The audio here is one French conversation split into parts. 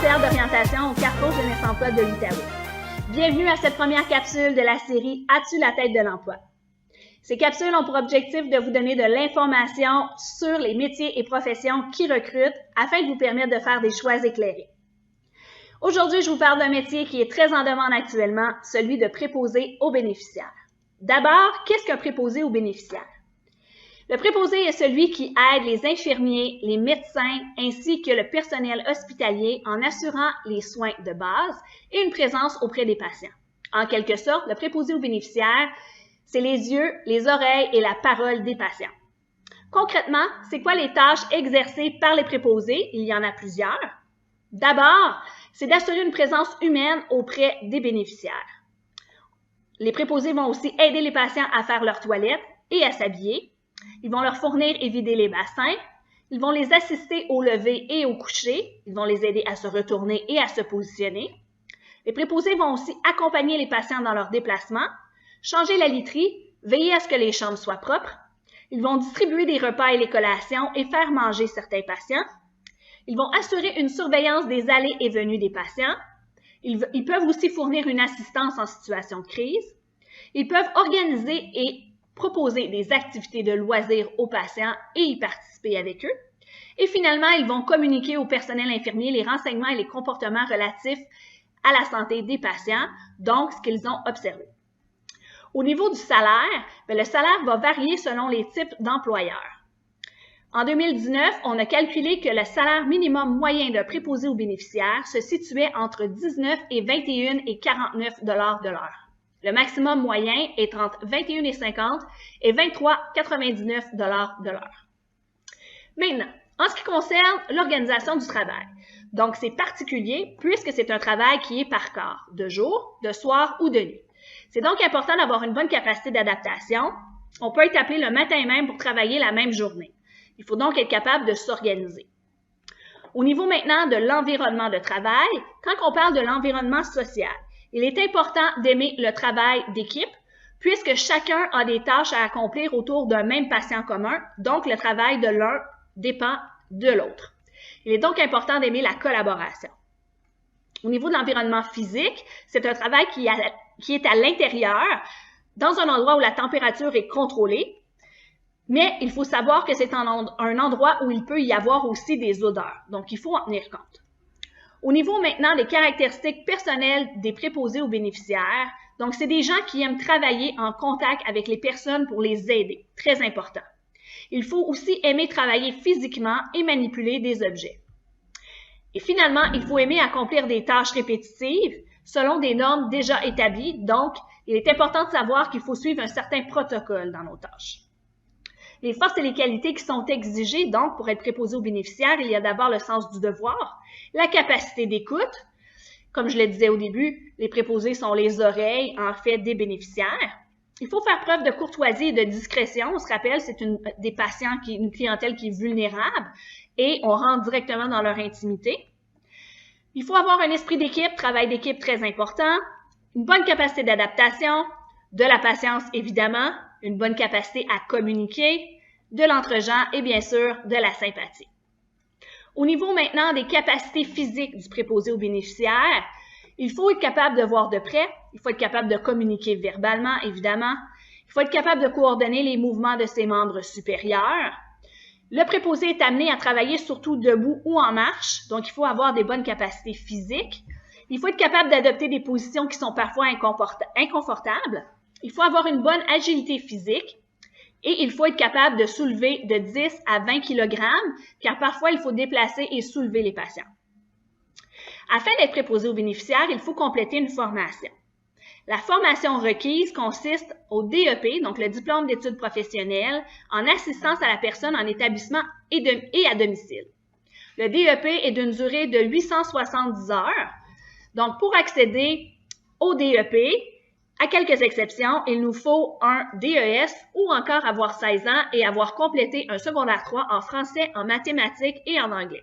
conseillère d'orientation au Carrefour Jeunesse Emploi de l'Outaouais. Bienvenue à cette première capsule de la série « As-tu la tête de l'emploi ». Ces capsules ont pour objectif de vous donner de l'information sur les métiers et professions qui recrutent afin de vous permettre de faire des choix éclairés. Aujourd'hui, je vous parle d'un métier qui est très en demande actuellement, celui de préposé aux bénéficiaires. D'abord, qu'est-ce qu'un préposé aux bénéficiaires? Le préposé est celui qui aide les infirmiers, les médecins ainsi que le personnel hospitalier en assurant les soins de base et une présence auprès des patients. En quelque sorte, le préposé aux bénéficiaires, c'est les yeux, les oreilles et la parole des patients. Concrètement, c'est quoi les tâches exercées par les préposés? Il y en a plusieurs. D'abord, c'est d'assurer une présence humaine auprès des bénéficiaires. Les préposés vont aussi aider les patients à faire leur toilette et à s'habiller. Ils vont leur fournir et vider les bassins. Ils vont les assister au lever et au coucher. Ils vont les aider à se retourner et à se positionner. Les préposés vont aussi accompagner les patients dans leurs déplacements, changer la literie, veiller à ce que les chambres soient propres. Ils vont distribuer des repas et les collations et faire manger certains patients. Ils vont assurer une surveillance des allées et venues des patients. Ils peuvent aussi fournir une assistance en situation de crise. Ils peuvent organiser et proposer des activités de loisirs aux patients et y participer avec eux. Et finalement, ils vont communiquer au personnel infirmier les renseignements et les comportements relatifs à la santé des patients, donc ce qu'ils ont observé. Au niveau du salaire, le salaire va varier selon les types d'employeurs. En 2019, on a calculé que le salaire minimum moyen d'un préposé aux bénéficiaires se situait entre 19 et 21 et 49 $ de l'heure. Le maximum moyen est entre 21,50 et 23,99 $ de l'heure. Maintenant, en ce qui concerne l'organisation du travail, donc c'est particulier puisque c'est un travail qui est par quart, de jour, de soir ou de nuit. C'est donc important d'avoir une bonne capacité d'adaptation. On peut être appelé le matin même pour travailler la même journée. Il faut donc être capable de s'organiser. Au niveau maintenant de l'environnement de travail, quand on parle de l'environnement social, il est important d'aimer le travail d'équipe puisque chacun a des tâches à accomplir autour d'un même patient commun, donc le travail de l'un dépend de l'autre. Il est donc important d'aimer la collaboration. Au niveau de l'environnement physique, c'est un travail qui est à l'intérieur, dans un endroit où la température est contrôlée, mais il faut savoir que c'est un endroit où il peut y avoir aussi des odeurs, donc il faut en tenir compte. Au niveau maintenant des caractéristiques personnelles des préposés aux bénéficiaires, donc c'est des gens qui aiment travailler en contact avec les personnes pour les aider, très important. Il faut aussi aimer travailler physiquement et manipuler des objets. Et finalement, il faut aimer accomplir des tâches répétitives selon des normes déjà établies, donc il est important de savoir qu'il faut suivre un certain protocole dans nos tâches. Les forces et les qualités qui sont exigées, donc, pour être préposé aux bénéficiaires, il y a d'abord le sens du devoir, la capacité d'écoute. Comme je le disais au début, les préposés sont les oreilles, en fait, des bénéficiaires. Il faut faire preuve de courtoisie et de discrétion. On se rappelle, c'est une clientèle qui est vulnérable et on rentre directement dans leur intimité. Il faut avoir un esprit d'équipe, travail d'équipe très important, une bonne capacité d'adaptation, de la patience évidemment, une bonne capacité à communiquer, de l'entre-gens et bien sûr de la sympathie. Au niveau maintenant des capacités physiques du préposé aux bénéficiaires, il faut être capable de voir de près, il faut être capable de communiquer verbalement évidemment, il faut être capable de coordonner les mouvements de ses membres supérieurs. Le préposé est amené à travailler surtout debout ou en marche, donc il faut avoir des bonnes capacités physiques. Il faut être capable d'adopter des positions qui sont parfois inconfortables. Il faut avoir une bonne agilité physique et il faut être capable de soulever de 10 à 20 kg car parfois il faut déplacer et soulever les patients. Afin d'être préposé aux bénéficiaires, il faut compléter une formation. La formation requise consiste au DEP, donc le diplôme d'études professionnelles, en assistance à la personne en établissement et à domicile. Le DEP est d'une durée de 870 heures. Donc, pour accéder au DEP, à quelques exceptions, il nous faut un DES ou encore avoir 16 ans et avoir complété un secondaire 3 en français, en mathématiques et en anglais.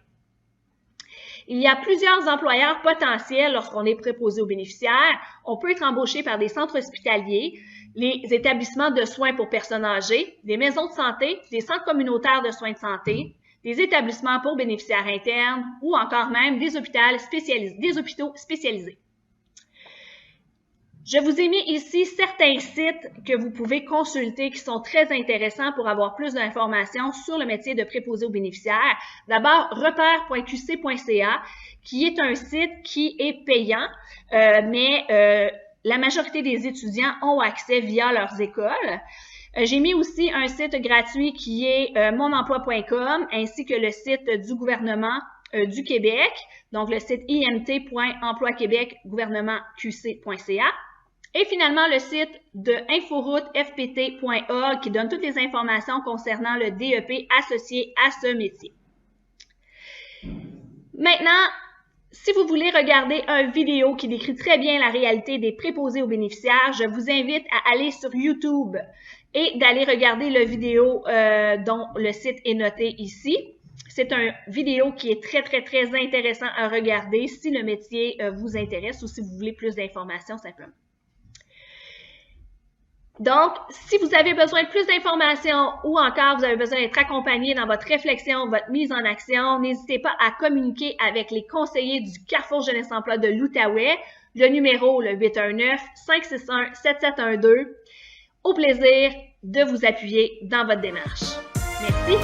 Il y a plusieurs employeurs potentiels lorsqu'on est préposé aux bénéficiaires. On peut être embauché par des centres hospitaliers, les établissements de soins pour personnes âgées, des maisons de santé, des centres communautaires de soins de santé, des établissements pour bénéficiaires internes ou encore même des hôpitaux spécialisés. Je vous ai mis ici certains sites que vous pouvez consulter qui sont très intéressants pour avoir plus d'informations sur le métier de préposé aux bénéficiaires. D'abord, repère.qc.ca, qui est un site qui est payant, mais la majorité des étudiants ont accès via leurs écoles. J'ai mis aussi un site gratuit qui est monemploi.com ainsi que le site du gouvernement du Québec, donc le site imt.emploi-québec-gouvernement-qc.ca. Et finalement, le site de inforoutefpt.org qui donne toutes les informations concernant le DEP associé à ce métier. Maintenant, si vous voulez regarder une vidéo qui décrit très bien la réalité des préposés aux bénéficiaires, je vous invite à aller sur YouTube et d'aller regarder la vidéo dont le site est noté ici. C'est une vidéo qui est très intéressant à regarder si le métier vous intéresse ou si vous voulez plus d'informations simplement. Donc, si vous avez besoin de plus d'informations ou encore vous avez besoin d'être accompagné dans votre réflexion, votre mise en action, n'hésitez pas à communiquer avec les conseillers du Carrefour Jeunesse Emploi de l'Outaouais, le numéro le 819-561-7712. Au plaisir de vous appuyer dans votre démarche. Merci.